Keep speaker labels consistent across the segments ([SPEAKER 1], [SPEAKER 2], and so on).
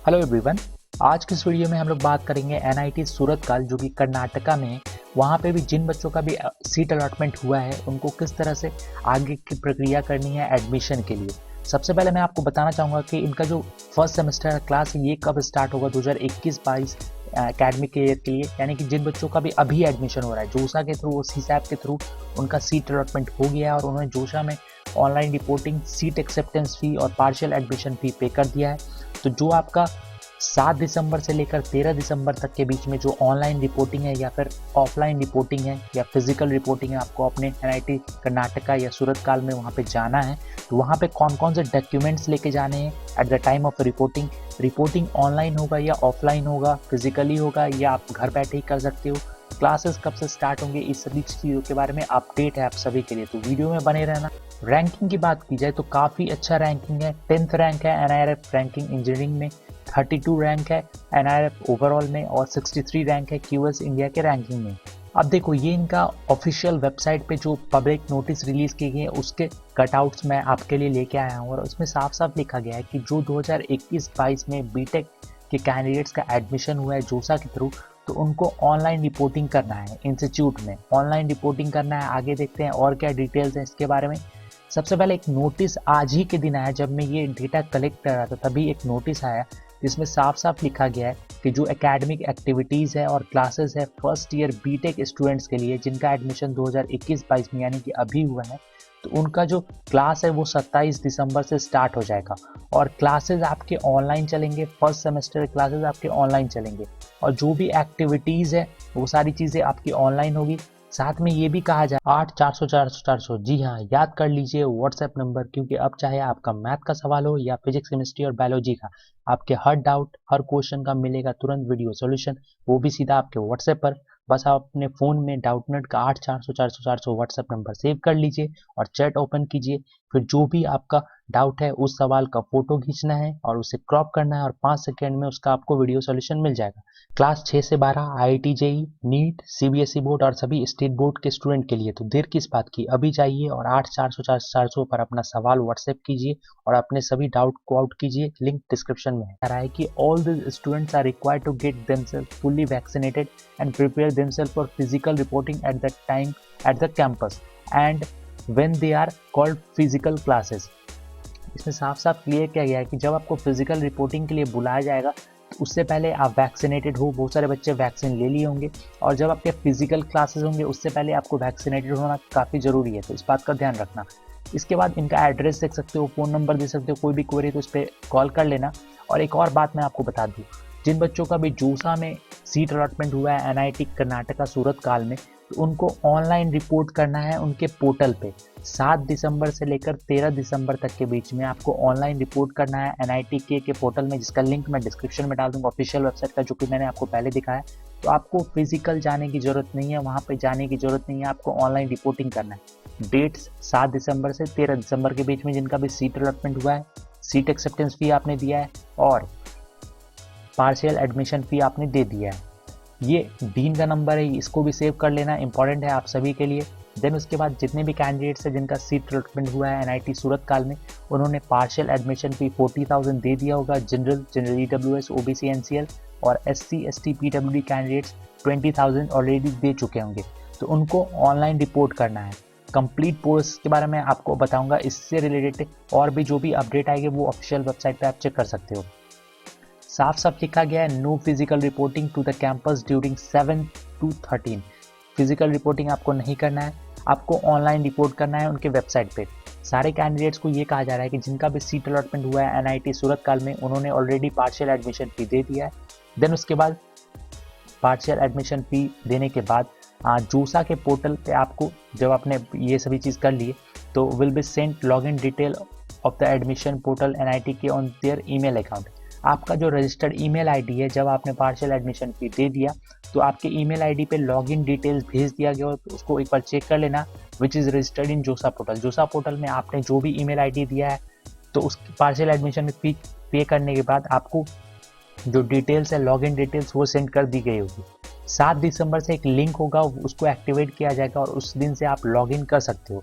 [SPEAKER 1] Hello everyone. आज की इस वीडियो में हम लोग बात करेंगे एनआईटी सूरतकाल जो कि कर्नाटका में है। वहाँ पे भी जिन बच्चों का भी सीट अलॉटमेंट हुआ है उनको किस तरह से आगे की प्रक्रिया करनी है एडमिशन के लिए। सबसे पहले मैं आपको बताना चाहूँगा कि इनका जो फर्स्ट सेमेस्टर क्लास है ये कब स्टार्ट होगा 2021-22 एकेडमिक ईयर के लिए, यानी कि जिन बच्चों का भी अभी एडमिशन हो रहा है जोसा के थ्रू, सीसैप के थ्रू उनका सीट अलॉटमेंट हो गया है और उन्होंने जोसा में ऑनलाइन रिपोर्टिंग, सीट एक्सेप्टेंस फी और पार्शियल एडमिशन फी पे कर दिया है। तो जो आपका 7 दिसंबर से लेकर 13 दिसंबर तक के बीच में जो ऑनलाइन रिपोर्टिंग है या फिर ऑफलाइन रिपोर्टिंग है या फिजिकल रिपोर्टिंग है, आपको अपने एनआईटी कर्नाटका या सूरतकाल में वहाँ पे जाना है। तो वहाँ पे कौन कौन से डॉक्यूमेंट्स लेके जाने हैं eight the time of reporting. Reporting online होगा या ऑफलाइन होगा, फिजिकली होगा या आप घर बैठे ही कर सकते हो। क्लासेस कब से स्टार्ट होंगे, इस सभी चीज़ों के बारे में अपडेट है आप सभी के लिए, तो वीडियो में बने रहना। रैंकिंग की बात की जाए तो काफ़ी अच्छा रैंकिंग है। 10th रैंक है एनआईआरएफ रैंकिंग इंजीनियरिंग में, 32 रैंक है एनआईआरएफ ओवरऑल में और 63 रैंक है क्यूएस इंडिया के रैंकिंग में। अब देखो ये इनका ऑफिशियल वेबसाइट पे जो पब्लिक नोटिस रिलीज की गई है उसके कटआउट्स मैं आपके लिए लेके आया हूँ और उसमें साफ साफ लिखा गया है कि जो 2021-22 में बीटेक के कैंडिडेट्स का एडमिशन हुआ है जोसा के थ्रू, तो उनको ऑनलाइन रिपोर्टिंग करना है इंस्टीट्यूट में, ऑनलाइन रिपोर्टिंग करना है। आगे देखते हैं और क्या डिटेल्स हैं इसके बारे में। सबसे पहले एक नोटिस आज ही के दिन आया, जब मैं ये डेटा कलेक्ट कर रहा था तभी एक नोटिस आया जिसमें साफ साफ लिखा गया है कि जो एकेडमिक एक्टिविटीज़ है और क्लासेस है फर्स्ट ईयर बीटेक स्टूडेंट्स के लिए जिनका एडमिशन 2021-22 में यानी कि अभी हुआ है, तो उनका जो क्लास है वो 27 दिसंबर से स्टार्ट हो जाएगा और क्लासेस आपके ऑनलाइन चलेंगे। फर्स्ट सेमेस्टर क्लासेस आपके ऑनलाइन चलेंगे और जो भी एक्टिविटीज़ है वो सारी चीज़ें आपकी ऑनलाइन होगी। साथ में ये भी कहा जाए 8 400 400 400, जी हाँ याद कर लीजिए व्हाट्सएप नंबर, क्योंकि अब चाहे आपका मैथ का सवाल हो या फिजिक्स केमिस्ट्री और बायोलॉजी का, आपके हर डाउट हर क्वेश्चन का मिलेगा तुरंत वीडियो सॉल्यूशन, वो भी सीधा आपके व्हाट्सएप पर। बस आप अपने फ़ोन में डाउटनेट का 8 400 400 400 व्हाट्सएप नंबर सेव कर लीजिए और चैट ओपन कीजिए। फिर जो भी आपका डाउट है उस सवाल का फोटो खींचना है और उसे क्रॉप करना है और 5 सेकेंड में उसका आपको वीडियो सॉल्यूशन मिल जाएगा। क्लास 6 से 12 IIT JEE, NEET, CBSE board और सभी स्टेट बोर्ड के स्टूडेंट के लिए। तो देर किस बात की, अभी जाइए और 8 400 400 पर अपना सवाल व्हाट्सएप कीजिए और अपने सभी डाउट को आउट कीजिए। लिंक डिस्क्रिप्शन में है। कह रहा है कि all the students are required to get themselves fully vaccinated and prepare themselves for physical reporting at the time at the campus and when they are called physical classes. इसमें साफ साफ clear किया गया है कि जब आपको फिजिकल रिपोर्टिंग के लिए बुलाया जाएगा तो उससे पहले आप वैक्सीनेटेड हो। बहुत सारे बच्चे वैक्सीन ले लिए होंगे और जब आपके फिजिकल क्लासेस होंगे उससे पहले आपको वैक्सीनेटेड होना काफ़ी ज़रूरी है, तो इस बात का ध्यान रखना। इसके बाद इनका एड्रेस देख सकते हो, फ़ोन नंबर दे सकते हो, कोई भी क्वेरी तो उस पर कॉल कर लेना। और एक और बात मैं आपको बता दूँ, जिन बच्चों का भी जोसा में सीट अलॉटमेंट हुआ है एनआईटी कर्नाटका सूरतकाल में, तो उनको ऑनलाइन रिपोर्ट करना है उनके पोर्टल पे। 7 दिसंबर से लेकर 13 दिसंबर तक के बीच में आपको ऑनलाइन रिपोर्ट करना है एनआईटी के पोर्टल में, जिसका लिंक मैं डिस्क्रिप्शन में डाल दूंगा ऑफिशियल वेबसाइट का, जो कि मैंने आपको पहले दिखाया। तो आपको फिजिकल जाने की ज़रूरत नहीं है, वहाँ पे जाने की ज़रूरत नहीं है, आपको ऑनलाइन रिपोर्टिंग करना है। डेट्स 7 दिसंबर से 13 दिसंबर के बीच में जिनका भी सीट अलॉटमेंट हुआ है, सीट एक्सेप्टेंस फी आपने दिया है और पार्शियल एडमिशन फी आपने दे दिया है। ये डीन का नंबर है, इसको भी सेव कर लेना, इंपॉर्टेंट है आप सभी के लिए। देन उसके बाद जितने भी कैंडिडेट्स हैं जिनका सीट अलॉटमेंट हुआ है एनआईटी सूरतकाल में, उन्होंने पार्शियल एडमिशन फी 40,000 दे दिया होगा। जनरल ईडब्ल्यूएस, ओबीसी, एनसीएल और SC ST PWD candidates 20,000 already दे चुके होंगे। तो उनको ऑनलाइन रिपोर्ट करना है। कंप्लीट कोर्स के बारे में आपको बताऊंगा, इससे रिलेटेड और भी जो भी अपडेट आएगी वो ऑफिशियल वेबसाइट पर आप चेक कर सकते हो। साफ साफ लिखा गया है no physical reporting to the campus during 7 to 13। Physical reporting आपको नहीं करना है, आपको ऑनलाइन रिपोर्ट करना है उनके वेबसाइट पे। सारे कैंडिडेट्स को ये कहा जा रहा है कि जिनका भी सीट अलॉटमेंट हुआ है एनआईटी सूरतकाल में, उन्होंने ऑलरेडी पार्शियल एडमिशन फी दे दिया है। देन उसके बाद पार्शियल एडमिशन फी देने के बाद जोसा के पोर्टल पे आपको, जब आपने ये सभी चीज़ कर लिए, तो will be sent log in detail of the admission portal NIT के ऑन देयर ईमेल अकाउंट। आपका जो रजिस्टर्ड ईमेल आईडी है, जब आपने पार्शियल एडमिशन फी दे दिया तो आपके ईमेल आईडी पे लॉगिन डिटेल्स भेज दिया गया, तो उसको एक बार चेक कर लेना, विच इज़ रजिस्टर्ड इन जोसा पोर्टल। जोसा पोर्टल में आपने जो भी ईमेल आईडी दिया है, तो उस पार्शियल एडमिशन में फी पे करने के बाद आपको जो डिटेल्स है, लॉगिन डिटेल्स, वो सेंड कर दी गई होगी। 7 दिसंबर से एक लिंक होगा, उसको एक्टिवेट किया जाएगा और उस दिन से आप लॉगिन कर सकते हो।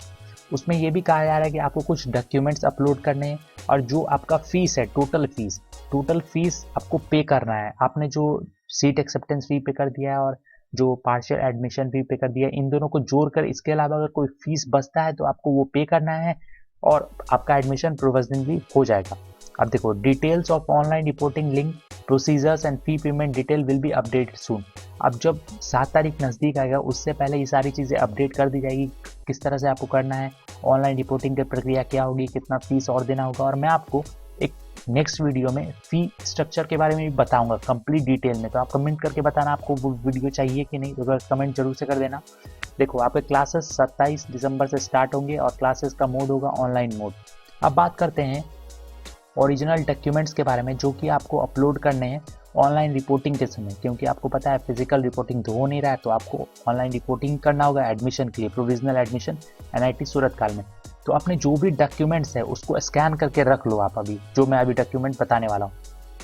[SPEAKER 1] उसमें ये भी कहा जा रहा है कि आपको कुछ डॉक्यूमेंट्स अपलोड करने हैं, और जो आपका फीस है, टोटल फीस आपको पे करना है। आपने जो सीट एक्सेप्टेंस फी पे कर दिया है और जो पार्शियल एडमिशन फी पे कर दिया है, इन दोनों को जोड़कर इसके अलावा अगर कोई फीस बचता है तो आपको वो पे करना है और आपका एडमिशन प्रोविजनली हो जाएगा। अब देखो, details of online reporting link, procedures and fee payment detail will be updated soon. अब जब 7 तारीख नज़दीक आएगा उससे पहले ये सारी चीज़ें अपडेट कर दी जाएगी, किस तरह से आपको करना है, ऑनलाइन रिपोर्टिंग की प्रक्रिया क्या होगी, कितना फीस और देना होगा। और मैं आपको एक नेक्स्ट वीडियो में फी स्ट्रक्चर के बारे में भी बताऊंगा कंप्लीट डिटेल में। तो आप कमेंट करके बताना आपको वो वीडियो चाहिए कि नहीं, तो अगर कमेंट जरूर से कर देना। देखो, आपके क्लासेस 27 दिसंबर से स्टार्ट होंगे और क्लासेस का मोड होगा ऑनलाइन मोड। अब बात करते हैं ओरिजिनल डॉक्यूमेंट्स के बारे में जो कि आपको अपलोड करने हैं ऑनलाइन रिपोर्टिंग के समय, क्योंकि आपको पता है फिजिकल रिपोर्टिंग तो हो नहीं रहा है, तो आपको ऑनलाइन रिपोर्टिंग करना होगा एडमिशन के लिए, प्रोविजनल एडमिशन एनआईटी सूरतकाल में। तो अपने जो भी डॉक्यूमेंट्स है उसको स्कैन करके रख लो आप, अभी जो मैं अभी डॉक्यूमेंट बताने वाला हूँ।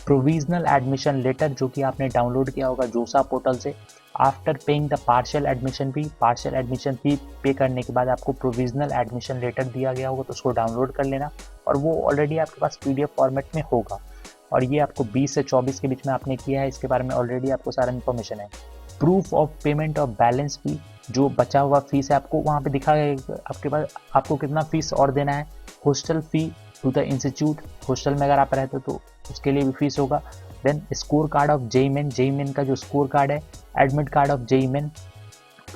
[SPEAKER 1] प्रोविजनल एडमिशन लेटर जो कि आपने डाउनलोड किया होगा जोसा पोर्टल से, after paying the partial admission fee पे करने के बाद आपको प्रोविजनल एडमिशन लेटर दिया गया होगा, तो उसको डाउनलोड कर लेना और वो ऑलरेडी आपके पास पीडीएफ फॉर्मेट में होगा। और ये आपको 20 से 24 के बीच में आपने किया है, इसके बारे में ऑलरेडी आपको सारा इन्फॉर्मेशन है। Proof of payment of balance fee, जो बचा हुआ फीस है आपको वहाँ पे दिखा गया आपके पास आपको कितना फीस और देना है। Hostel fee to the institute, hostel में अगर आप रहते हो तो उसके लिए भी फीस होगा। Then score card of JEE Main का जो स्कोर कार्ड है, admit card of JEE Main,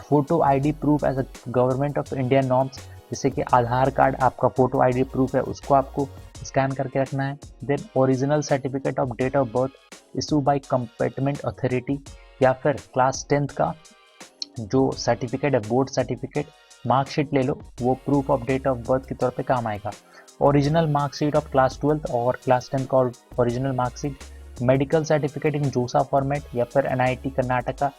[SPEAKER 1] photo ID proof as a government of India norms, जैसे कि आधार कार्ड आपका फोटो आईडी प्रूफ है, उसको आपको स्कैन करके रखना है। Then original certificate of date of birth issue by competent authority, या फिर क्लास 10th का जो सर्टिफिकेट है, बोर्ड सर्टिफिकेट, मार्कशीट ले लो, वो proof of date of birth के तौर पे काम आएगा। Original marksheet of class 12th और क्लास 10 का original marksheet, medical certificate in जोसा फॉर्मेट या फिर एनआईटी कर्नाटका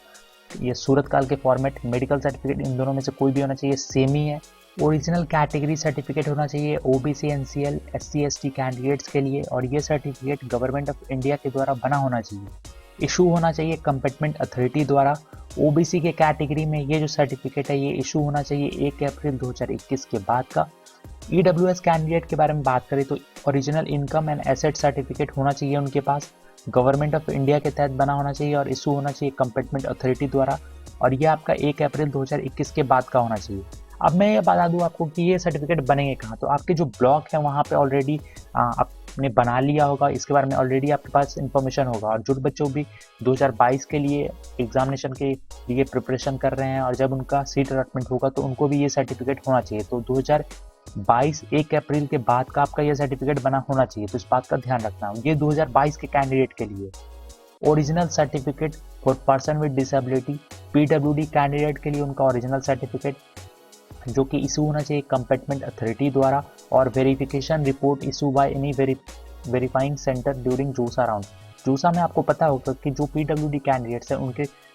[SPEAKER 1] ये सूरतकाल के फॉर्मेट, मेडिकल सर्टिफिकेट इन दोनों में से कोई भी होना चाहिए, सेम ही है। ओरिजिनल कैटेगरी सर्टिफिकेट होना चाहिए OBC NCL SC ST candidates के लिए, और ये सर्टिफिकेट गवर्नमेंट ऑफ इंडिया के द्वारा बना होना चाहिए, इशू होना चाहिए कंपेटेंट अथॉरिटी द्वारा। ओबीसी के कैटेगरी में ये जो सर्टिफिकेट है ये इशू होना चाहिए 1 अप्रैल 2021 के बाद का। ईडब्ल्यूएस कैंडिडेट के बारे में बात करें तो original income and asset certificate होना चाहिए उनके पास, गवर्नमेंट ऑफ इंडिया के तहत बना होना चाहिए और इशू होना चाहिए कंपेटेंट अथॉरिटी द्वारा, और ये आपका 1 अप्रैल 2021 के बाद का होना चाहिए। अब मैं ये बता दूं आपको कि ये सर्टिफिकेट बनेंगे कहाँ, तो आपके जो ब्लॉक है वहाँ पे ऑलरेडी आपने बना लिया होगा, इसके बारे में ऑलरेडी आपके पास इंफॉर्मेशन होगा। और जो बच्चों भी 2022 के लिए एग्जामिनेशन के लिए प्रिपरेशन कर रहे हैं और जब उनका सीट अलॉटमेंट होगा तो उनको भी ये सर्टिफिकेट होना चाहिए। तो 2022 1 अप्रैल के बाद का आपका ये सर्टिफिकेट बना होना चाहिए, तो इस बात का ध्यान रखना। ये 2022 के कैंडिडेट के लिए। Original certificate for person with disability, PWD candidate के लिए उनका ओरिजिनल सर्टिफिकेट जो कि इशू होना चाहिए कंपेटेंट अथॉरिटी द्वारा, और verification report issue by any verifying centre during जोसा राउंड। जोसा में आपको पता होगा कि जो पीडब्ल्यूडी कैंडिडेट्स हैं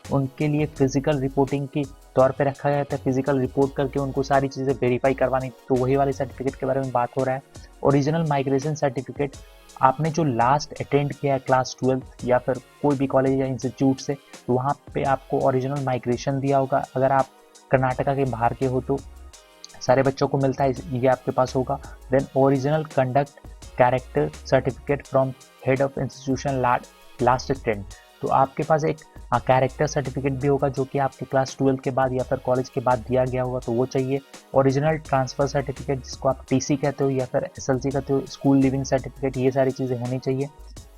[SPEAKER 1] उनके लिए फिजिकल रिपोर्टिंग के तौर पे रखा गया था, फिजिकल रिपोर्ट करके उनको सारी चीज़ें वेरीफाई करवानी, तो वही वाले सर्टिफिकेट के बारे में बात हो रहा है। ओरिजिनल माइग्रेशन सर्टिफिकेट, आपने जो लास्ट अटेंड किया है क्लास 12 या फिर कोई भी कॉलेज या इंस्टीट्यूट से, तो वहाँ पे आपको ओरिजिनल माइग्रेशन दिया होगा। अगर आप कर्नाटका के बाहर के हो तो सारे बच्चों को मिलता है, ये आपके पास होगा। Then original conduct character certificate from head of institution last attend, तो आपके पास एक कैरेक्टर सर्टिफिकेट भी होगा जो कि आपके क्लास 12 के बाद या फिर कॉलेज के बाद दिया गया होगा, तो वो चाहिए। ओरिजिनल ट्रांसफर सर्टिफिकेट जिसको आप टीसी कहते हो या फिर एसएलसी कहते हो, स्कूल लिविंग सर्टिफिकेट, ये सारी चीज़ें होनी चाहिए।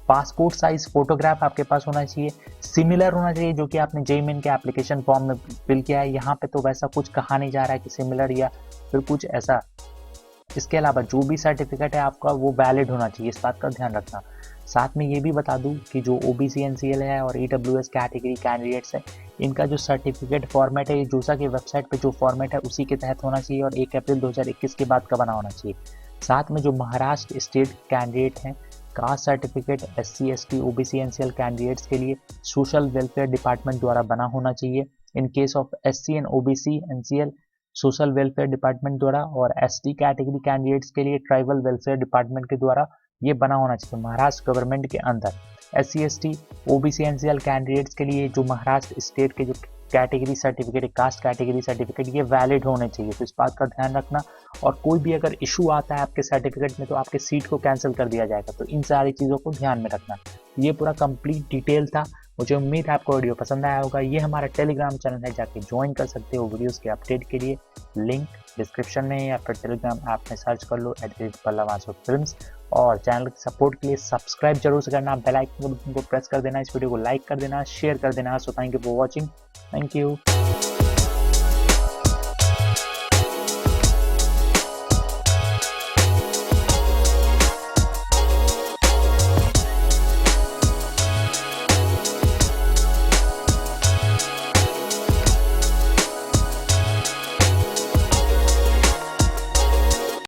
[SPEAKER 1] पासपोर्ट साइज फोटोग्राफ आपके पास होना चाहिए, सिमिलर होना चाहिए जो कि आपने जेईमेन के एप्लीकेशन फॉर्म में फिल किया है। यहाँ पे तो वैसा कुछ कहा नहीं जा रहा है कि सिमिलर या फिर कुछ ऐसा। इसके अलावा जो भी सर्टिफिकेट है आपका वो वैलिड होना चाहिए, इस बात का ध्यान रखना। साथ में ये भी बता दूं कि जो ओबीसी एनसीएल है और ईडब्ल्यूएस कैटेगरी कैंडिडेट्स है, इनका जो सर्टिफिकेट फॉर्मेट है ये जोसा की वेबसाइट पे जो फॉर्मेट है उसी के तहत होना चाहिए और 1 अप्रैल 2021 के बाद का बना होना चाहिए। साथ में जो महाराष्ट्र स्टेट कैंडिडेट हैं, caste certificate SC ST OBC NCL candidates के लिए सोशल वेलफेयर डिपार्टमेंट द्वारा बना होना चाहिए। In case of SC and OBC NCL social welfare department द्वारा, और एसटी कैटेगरी कैंडिडेट्स के लिए ट्राइबल वेलफेयर डिपार्टमेंट के द्वारा ये बना होना चाहिए महाराष्ट्र गवर्नमेंट के अंदर। SC ST OBC NCL candidates के लिए जो महाराष्ट्र स्टेट के जो category certificate, caste category certificate, ये वैलिड होने चाहिए, तो इस बात का ध्यान रखना। और कोई भी अगर इशू आता है आपके सर्टिफिकेट में तो आपके सीट को कैंसिल कर दिया जाएगा, तो इन सारी चीज़ों को ध्यान में रखना। ये पूरा कंप्लीट डिटेल था। मुझे उम्मीद है आपको वीडियो पसंद आया होगा। ये हमारा टेलीग्राम चैनल है, जाके ज्वाइन कर सकते हो वीडियोस के अपडेट के लिए। लिंक डिस्क्रिप्शन में या फिर टेलीग्राम ऐप में सर्च कर लो @पल्लव_फिल्म्स। और चैनल के सपोर्ट के लिए सब्सक्राइब जरूर से करना, बेल आइकन को प्रेस कर देना, इस वीडियो को लाइक कर देना, शेयर कर देना। So thank you for watching. Thank you.